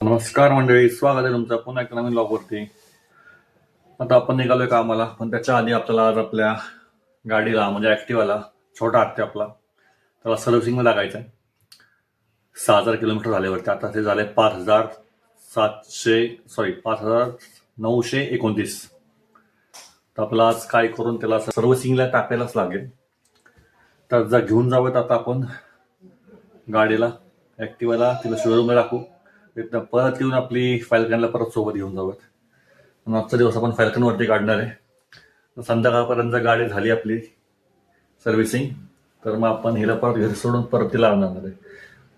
नमस्कार मंडळी, स्वागत आहे तुमचं पुन्हा एक नवीन ब्लॉगवरती. आता आपण निघालोय कामाला, पण त्याच्या आधी आपल्याला आज आपल्या गाडीला म्हणजे ॲक्टिवाला छोटा हत्ती आपला त्याला सर्व्हिसिंगला लागायचं आहे. 6,000 किलोमीटर झाल्यावरती आता ते झाले 5,929. तर आपल्याला आज काय करून त्याला सर्व्हिसिंगला टाकायलाच लागेल. तर जर घेऊन जावं आता आपण गाडीला ॲक्टिवाला तिला शोरूमला टाकू. तिथनं परत येऊन आपली फॅल्कनला परत सोबत घेऊन जाऊयात. आजचा दिवस आपण फॅल्कनवरती काढणार आहे. तर संध्याकाळपर्यंत गाडी झाली आपली सर्व्हिसिंग तर मग आपण हिला परत घरी सोडून परत तिला आणणार आहे.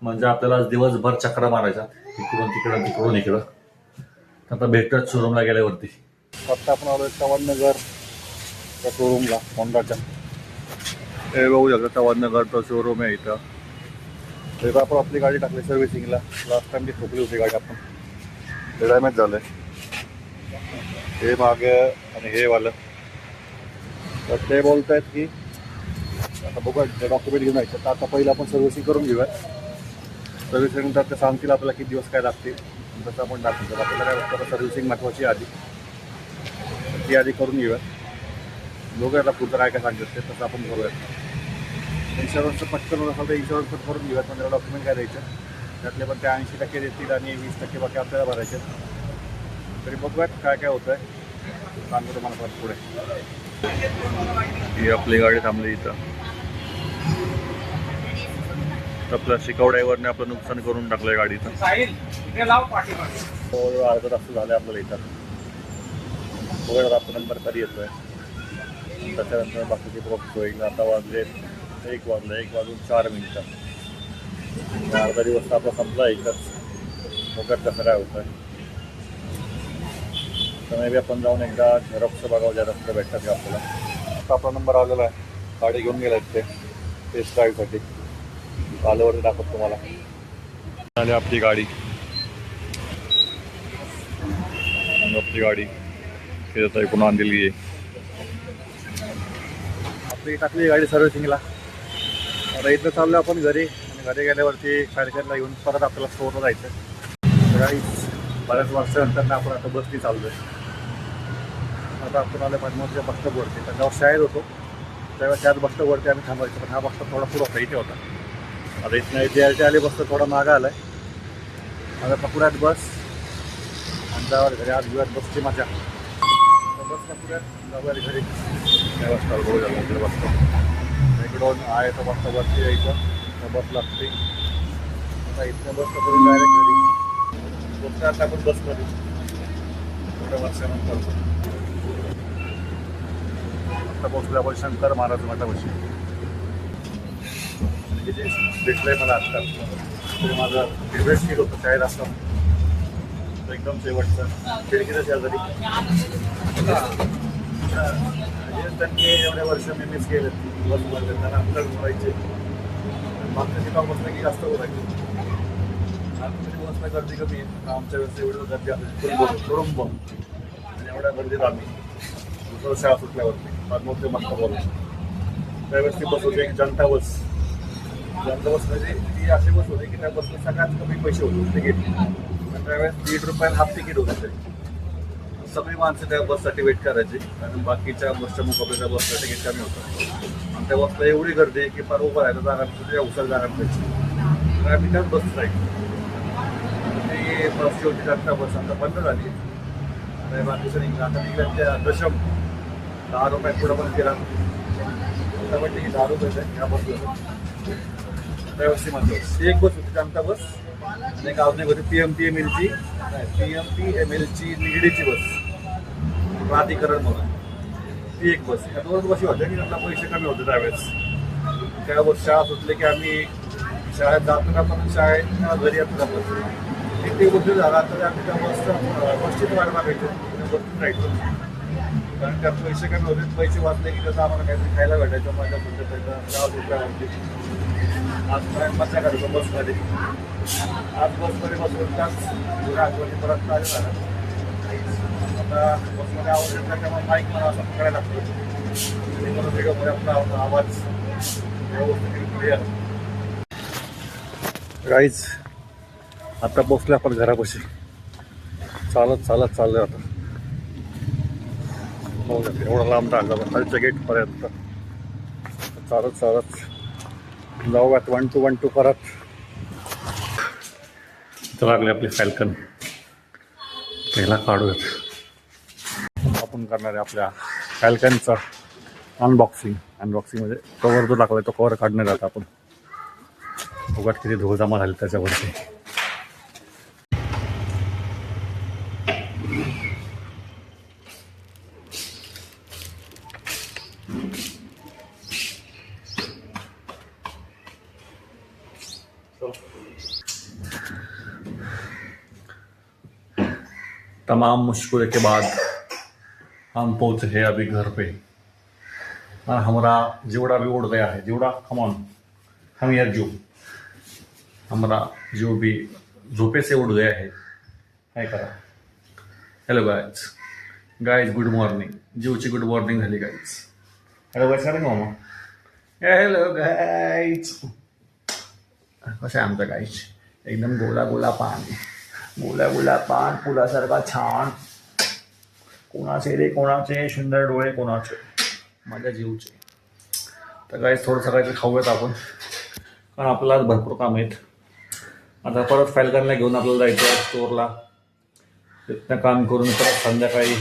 म्हणजे आपल्याला आज दिवसभर चक्रा मारायचा इकडून तिकडं तिकडून इकडं. आता भेटत शोरूमला गेल्यावरती. आता आपण आलो चव्हाणनगर त्या शोरूमला होंडाच्या. हे बघू शकता चव्हाणनगरचा शोरूम आहे इथं. तेव्हा आपण आपली गाडी टाकली सर्व्हिसिंगला. लास्ट टाइम ती ठोकली होती गाडी आपण, ते डॅमेज झालं हे मागे आणि हे वालं. तर ते बोलत आहेत की आता बघूया डॉक्युमेंट घेऊन यायचं. तर आता पहिलं आपण सर्व्हिसिंग करून घेऊया. सर्व्हिसिंग नंतर ते सांगतील आपल्याला किती दिवस काय लागतील तसं आपण टाकून. तर आपल्याला काय वाटतं सर्व्हिसिंग महत्त्वाची आधी, ती आधी करून घेऊया. बघूया आता पुढचं काय काय सांगतात ते तसं आपण करूया. इन्शुरन्सचं पटकन होत असेल तर इन्शुरन्स पण करून घेऊयात. पण त्याला डॉक्युमेंट काय द्यायचं त्यातले पण ते 80% देतील आणि 20% बाकी आपल्याला भरायचे. तरी बघूयात काय काय होतं आहे, सांगतो तुम्हाला परत पुढे. ही आपली गाडी थांबली इथं. आपल्या शिकाऊ ड्रायव्हरने आपलं नुकसान करून टाकलं आहे गाडीचं. अर्धा तास झालं आपल्याला इथं. बघूया आपला नंबर कधी येतो आहे. त्याच्यानंतर बाकीचे बॉक्स होईल. आता वाजले 1 वाजून 4 मिनिटं. अर्धा दिवस आपला संपला एकच. बघत कसं काय होतं आहे. तर मे बी आपण जाऊन एकदा झेरॉक्स बघावं ज्या रस्ते भेटतात का आपल्याला. आता आपला नंबर आलेला आहे. गाडी घेऊन गेला ते टेस्ट ड्राईव्हसाठी. आल्यावरती दाखवतो तुम्हाला. आली आपली गाडी. आपली गाडी आता इकडून आणलेली आहे. आपली टाकली गाडी सर्व्हिसिंगला. आता इथं चाललो आपण घरी. आणि घरी गेल्यावरती फॅल्कनला घेऊन परत आपल्याला स्टोअरला जायचं. गाडी बऱ्याच वर्षानंतर आपण आता बसनी चाललो आहे. आता आपण आलं पद्मावतीच्या बस स्टॉपवरती. तर जेव्हा शाळेत होतो तेव्हा त्याच बस स्टॉपवरती आम्ही थांबायचो. पण हा बस स्टॉप थोडा पुढं होता, इथे होता. आता इथनं इथे आली बस थोडा मागा आला आहे. आता पकडूयात बस आणि जाऊया घरी. आज घेऊयात बसची मजा. बस पकडूयात जाऊया घरी. त्या बस स्टॉप बघू झालं आपलं बस स्टॉप. इकडून आहे तर बस स्टॉपवरती यायचं. तर बस लागते. आता इथनं बस करून डायरेक्ट घरी. बसच्या आता आपण बसमध्ये थोड्या वर्षानंतर आता पोचलो आपण शंकर महाराज मठापाशी. जे भेटलंय मला आत्ता ते माझं फेवरेट फील होतं शाळेत असताना. एकदम शेवटचं खिडकीचं शेजारी. त्यांनी एवढ्या वर्ष मी मिस केले बसमध्ये. त्यांना आपल्याला करायचे मागच्या ठिकाण बसलं की जास्त बोलायचे. आमच्या बसला गर्दी कमी आहे. आमच्या वेळेस एवढं गर्दी असेल तुरुंब आणि एवढ्या गर्दीत आम्ही दुसरं शाळा सुटल्यावरती मग ते मस्त बोलायचं. त्यावेळेस ती बस होती एक जनता बस. जनता बस म्हणजे ती अशी बस होती की त्या बसला सगळ्यात कमी पैसे होते तिकीट. पण त्यावेळेस ₹1.5 हाफ तिकीट होतं तरी. सगळी माणसं त्या बससाठी वेट करायची. कारण बाकीच्या बसच्या मुकाबले बसचं तिकीट कमी होतं. आणि त्या बसला एवढी गर्दी आहे की फार उभं राहायला जागा नसायची, उचल जागा नसायची. तर आम्ही त्याच बस राहायची. ती बसची होती जनता बस. आता बंद झाली. आता बाकीचं निघलं. आता निघल्या त्या दशम ₹10 पुढं पण केला. आता पण ती ₹10 आहे ह्या बसला. त्यावेळेस ती म्हणतो ती एक बस होती जनता बस. आणि एक अजून एक होती PMPMLची निगडीची बस प्राधिकरण म्हणून. ती एक बस. ह्या 2 बसी होत्या की त्यांना पैसे कमी होते त्यावेळेस. त्या बस शाळा सुटले की आम्ही शाळेत जातो ना पण शाळेत घरी येतो ना बस. एक ते गोष्टी झाला तर आम्ही त्या बसचीच वाट मागायचो. बसून राहायचो. कारण त्यात पैसे कमी होते. पैसे वाचले की त्याचं आम्हाला काहीतरी खायला भेटायचं. माझ्या पुढच्या ₹10 आज मजा करायचो बसमध्ये. आज बसमध्ये बसून त्याच आठवणी परत चालू झालं. आता बसमध्ये आवाज येत नाही त्यामुळे माईक मला असं पकडायला लागतो. आणि परत व्हिडिओमध्ये आपला आवाज व्यवस्थित क्लिअर. गाईज आता पोचले आपण घरापाशी. चालत चालत चाललोय आता. हो एवढा लांब राहिलं खालच्या गेटपर्यंत. चालत चालत जाऊयात 1 to 1 करत. इथं लागले आपले फॅल्कन. पहिला काढूयात. आपण करणार आहे आपल्या फॅल्कनचा अनबॉक्सिंग. म्हणजे कवर जो टाकलाय तो कवर काढणार आता आपण. उगाच किती धूळ जमा झाली त्याच्यावरती. तमाम मुश्किलों के बाद हम पहुंचे हैं अभी घर पे. और हमारा जोड़ा भी उड़ गया है. जोड़ा कम ऑन हम यार जो हमारा जो भी झोपे से उड़ गया है. काय करा. Hello guys good morning. जीवची गुड मॉर्निंग झाली गाईज. हॅलो गाईज काय मामा. Hello guys. कसं आहे आमचं गाईज. एकदम गोला गोला पान. गोला गोला पान फुलासारखा छान. कोणाचे रे कोणाचे सुंदर डोळे कोणाचे. माझ्या जीवचे. तर गाईज थोडं सकाळचं खाऊयात आपण. कारण आपल्याला आज भरपूर काम आहेत. आता परत फॅल्कनला घेऊन आपल्याला जायचं आहे स्टोअरला. तिथनं काम करून परत संध्याकाळी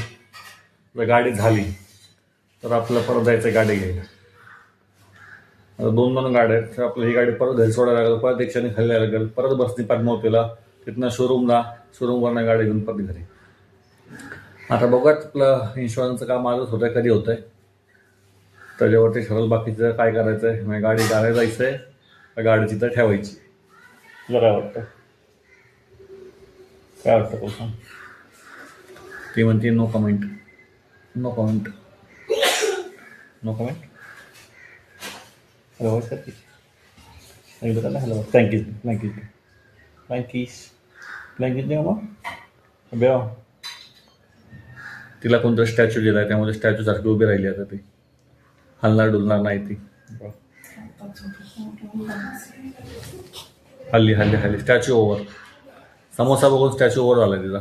जर गाडी झाली तर आपल्याला परत जायचं आहे गाडी घ्यायला. आता 2 गाड्या आहेत. तर आपल्याला ही गाडी परत घरी सोडायला लागेल. परत रिक्षाने खायला लागेल. परत बसनी पद्मावतीला. तिथनं शोरूमवरनं गाडी घेऊन परत घरी. आता बघूयात आपलं इन्शुरन्सचं काम आजच होतं आहे. कधी होतं आहे त्याच्यावरती ठरवलं. बाकीचं काय करायचं आहे. म्हणजे गाडी गाड्या जायचं आहे का गाडी तिथं ठेवायची. तुला काय वाटतं. काय वाटतं कोण सांग. ती म्हणते no comment. No comment. No comment. Hello करते. हॅलो थँक्यू थँक्यू ब्लँकेट दे मग बेवा. तिला कोणतं स्टॅच्यू दिला आहे त्यामुळे स्टॅच्यूसारखी उभी राहिली आता ती. हलणार डुलणार नाही ती. हल्ली स्टॅच्यू ओव्हर. समोसा बघून स्टॅच्यू ओव्हर झाला तिचा.